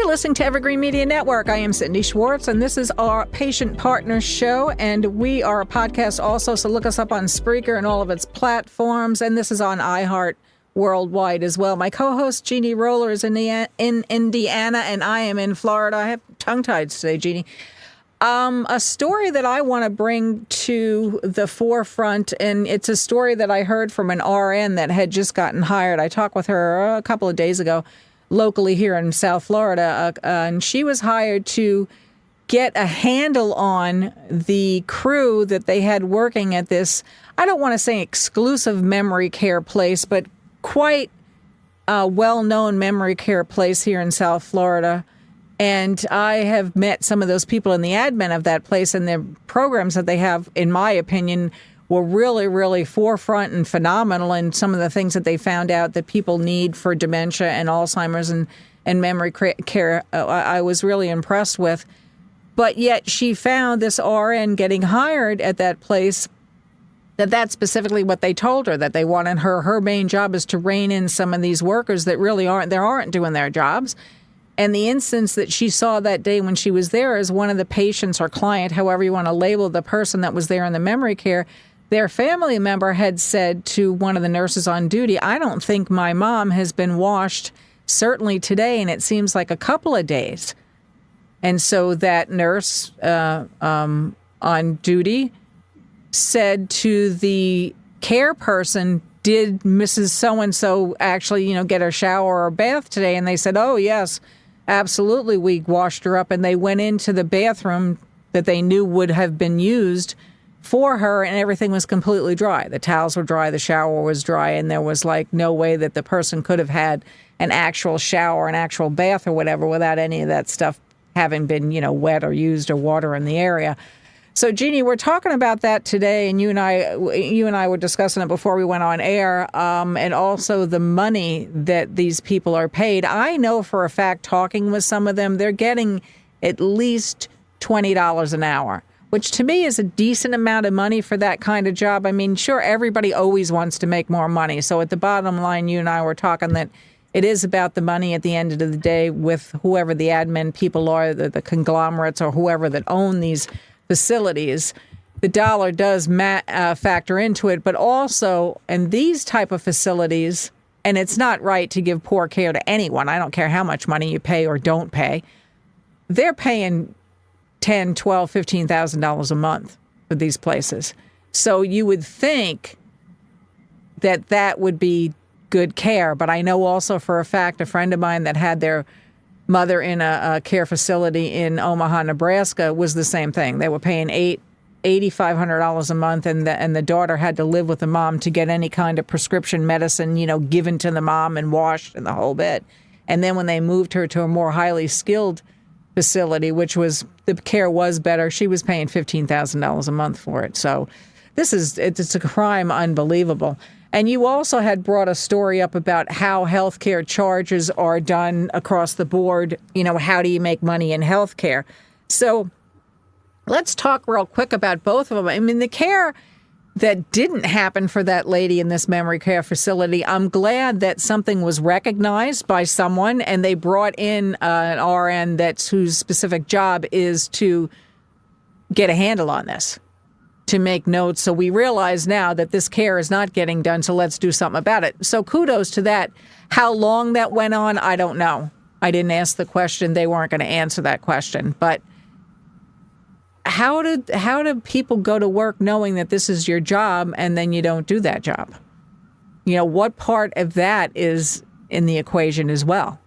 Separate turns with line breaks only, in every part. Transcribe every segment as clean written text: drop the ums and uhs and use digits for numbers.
You're listening to Evergreen Media Network. I am Cindy Schwartz, and this is our Patient Partners Show, and we are a podcast also, so look us up on Spreaker and all of its platforms, and this is on iHeart worldwide as well. My co-host, Jeannie Roller, is in Indiana, and I am in Florida. I have tongue-tied today, Jeannie. A story that I want to bring to the forefront, and it's a story that I heard from an RN that had just gotten hired. I talked with her a couple of days ago locally here in South Florida, and she was hired to get a handle on the crew that they had working at this, I don't want to say exclusive memory care place, but quite a well-known memory care place here in South Florida. And I have met some of those people in the admin of that place, and the programs that they have, in my opinion, were really, really forefront and phenomenal in some of the things that they found out that people need for dementia and Alzheimer's and memory care. I was really impressed with. But yet she found this RN getting hired at that place, that's specifically what they told her, that they wanted her main job is to rein in some of these workers that really aren't doing their jobs. And the instance that she saw that day when she was there is one of the patients or client, however you want to label the person that was there in the memory care, their family member had said to one of the nurses on duty, I don't think my mom has been washed, certainly today, and it seems like a couple of days. And so that nurse on duty said to the care person, did Mrs. So-and-so actually, get a shower or bath today? And they said, oh, yes, absolutely, we washed her up. And they went into the bathroom that they knew would have been used for her, and everything was completely dry. The towels were dry, the shower was dry, and there was no way that the person could have had an actual shower, an actual bath or whatever without any of that stuff having been, wet or used or water in the area. So, Jeannie, we're talking about that today, and you and I were discussing it before we went on air, and also the money that these people are paid. I know for a fact, talking with some of them, they're getting at least $20 an hour, which to me is a decent amount of money for that kind of job. I mean, sure, everybody always wants to make more money. So at the bottom line, you and I were talking that it is about the money at the end of the day with whoever the admin people are, the conglomerates or whoever that own these facilities. The dollar does factor into it, but also in these type of facilities, and it's not right to give poor care to anyone. I don't care how much money you pay or don't pay. They're paying $10,000, $12,000, $15,000 a month for these places. So you would think that would be good care. But I know also for a fact, a friend of mine that had their mother in a care facility in Omaha, Nebraska, was the same thing. They were paying $8,500 a month, and the daughter had to live with the mom to get any kind of prescription medicine, given to the mom and washed and the whole bit. And then when they moved her to a more highly skilled facility, the care was better, she was paying $15,000 a month for it. So it's a crime unbelievable. And you also had brought a story up about how healthcare charges are done across the board. How do you make money in healthcare? So let's talk real quick about both of them. I mean, the care that didn't happen for that lady in this memory care facility, I'm glad that something was recognized by someone and they brought in an RN whose specific job is to get a handle on this, to make notes. So we realize now that this care is not getting done, so let's do something about it. So kudos to that. How long that went on, I don't know. I didn't ask the question. They weren't going to answer that question. But how do people go to work knowing that this is your job and then you don't do that job? What part of that is in the equation as well?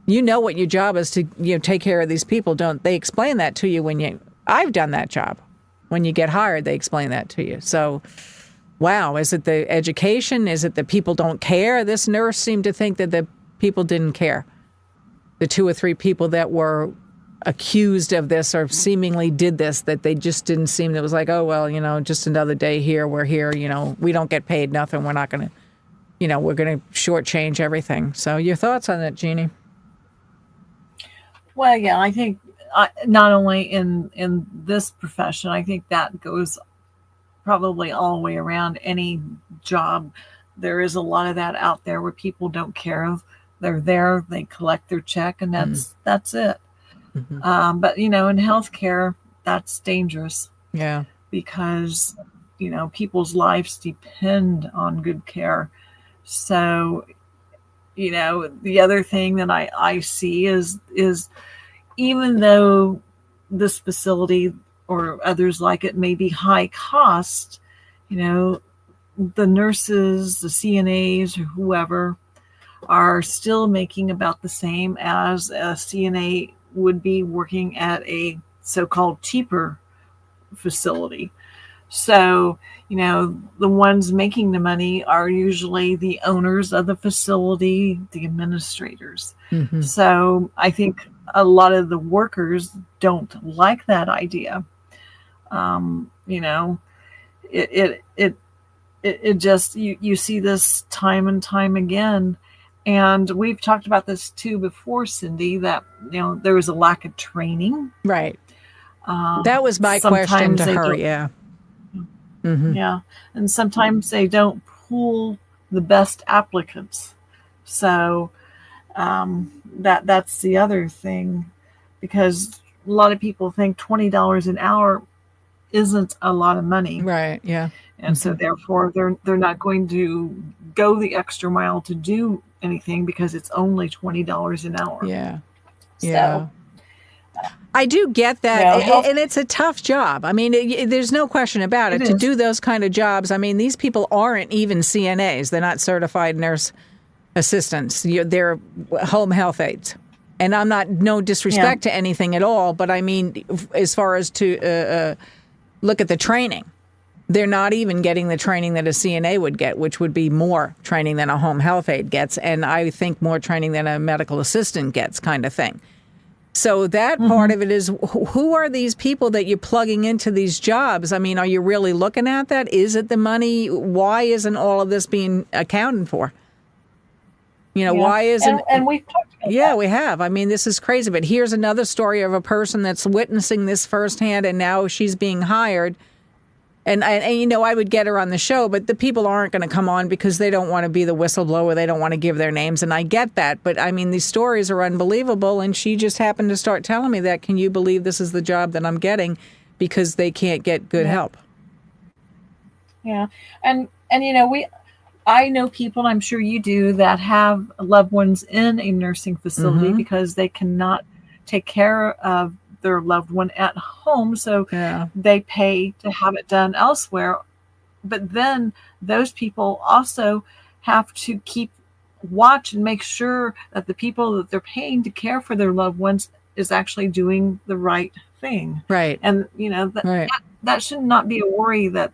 What your job is to take care of these people. Don't they explain that to you I've done that job. When you get hired, they explain that to you. So, wow, is it the education? Is it that people don't care? This nurse seemed to think that the people didn't care. The 2 or 3 people that were accused of this or seemingly did this, that they just didn't seem, it was like, oh, well, just another day here, we're here, we don't get paid nothing. We're not going to, we're going to shortchange everything. So your thoughts on that, Jeannie?
Well, yeah, I think not only in this profession, I think that goes probably all the way around any job. There is a lot of that out there where people don't care of they're there, they collect their check, and that's it. But in healthcare, that's dangerous.
Yeah.
Because people's lives depend on good care. So the other thing that I see is even though this facility or others like it may be high cost, the nurses, the CNAs, or whoever are still making about the same as a CNA would be working at a so-called cheaper facility. So, the ones making the money are usually the owners of the facility, the administrators. So I think a lot of the workers don't like that idea. It just, you see this time and time again. And we've talked about this too before, Cindy, that, there was a lack of training.
Right. That was my question to her. Yeah.
Yeah. And sometimes they don't pool the best applicants. So that's the other thing, because a lot of people think $20 an hour isn't a lot of money.
Right. Yeah.
And so therefore they're not going to go the extra mile to do anything because it's only $20 an hour.
Yeah. Yeah. So, I do get that, and it's a tough job. I mean, there's no question about it. To do those kind of jobs, I mean, these people aren't even CNAs. They're not certified nurse assistants. They're home health aides. And I'm not, no disrespect to anything at all, but I mean, as far as to look at the training, they're not even getting the training that a CNA would get, which would be more training than a home health aide gets, and I think more training than a medical assistant gets, kind of thing. So that part of it is, who are these people that you're plugging into these jobs? I mean, are you really looking at that? Is it the money? Why isn't all of this being accounted for? Why isn't...
And we've talked about that.
We have. I mean, this is crazy. But here's another story of a person that's witnessing this firsthand, and now she's being hired. And I would get her on the show, but the people aren't going to come on because they don't want to be the whistleblower. They don't want to give their names, and I get that. But, I mean, these stories are unbelievable, and she just happened to start telling me that. Can you believe this is the job that I'm getting because they can't get good help?
Yeah. And I know people, I'm sure you do, that have loved ones in a nursing facility because they cannot take care of their loved one at home, so they pay to have it done elsewhere. But then those people also have to keep watch and make sure that the people that they're paying to care for their loved ones is actually doing the right thing.
Right.
And that should not be a worry that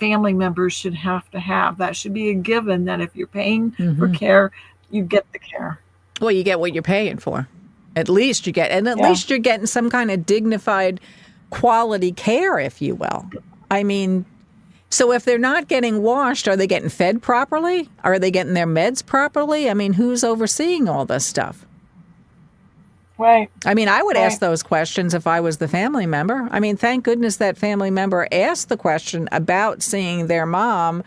family members should have to have. That should be a given, that if you're paying for care, you get the care.
Well, you get what you're paying for. At least you get, and at least you're getting some kind of dignified quality care, if you will. I mean, so if they're not getting washed, are they getting fed properly? Are they getting their meds properly? I mean, who's overseeing all this stuff?
Right.
I mean, I would ask those questions if I was the family member. I mean, thank goodness that family member asked the question about seeing their mom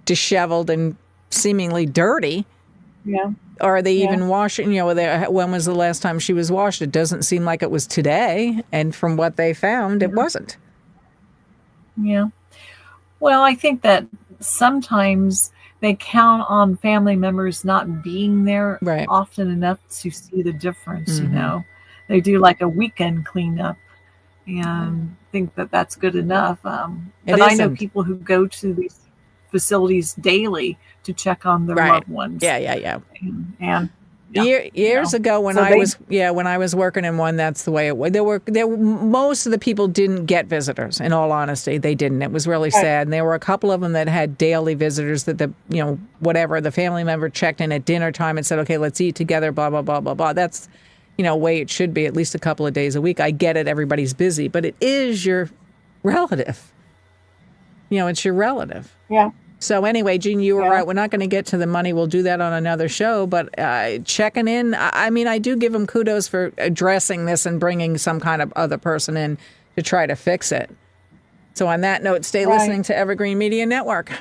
disheveled and seemingly dirty.
Yeah.
Or are they even washing, when was the last time she was washed? It doesn't seem like it was today. And from what they found, it wasn't.
Yeah. Well, I think that sometimes they count on family members not being there often enough to see the difference, They do like a weekend cleanup and think that that's good enough. But I know people who go to these facilities daily to check on their loved ones.
Yeah.
And
years ago when I was working in one, that's the way it was. Most of the people didn't get visitors. In all honesty, they didn't. It was really sad. And there were a couple of them that had daily visitors that the family member checked in at dinner time and said, okay, let's eat together, blah, blah, blah, blah, blah. That's, way it should be, at least a couple of days a week. I get it. Everybody's busy, but it is your relative. It's your relative.
Yeah.
So anyway, Jean, you were right. We're not going to get to the money. We'll do that on another show. But checking in, I mean, I do give them kudos for addressing this and bringing some kind of other person in to try to fix it. So on that note, stay listening to Evergreen Media Network.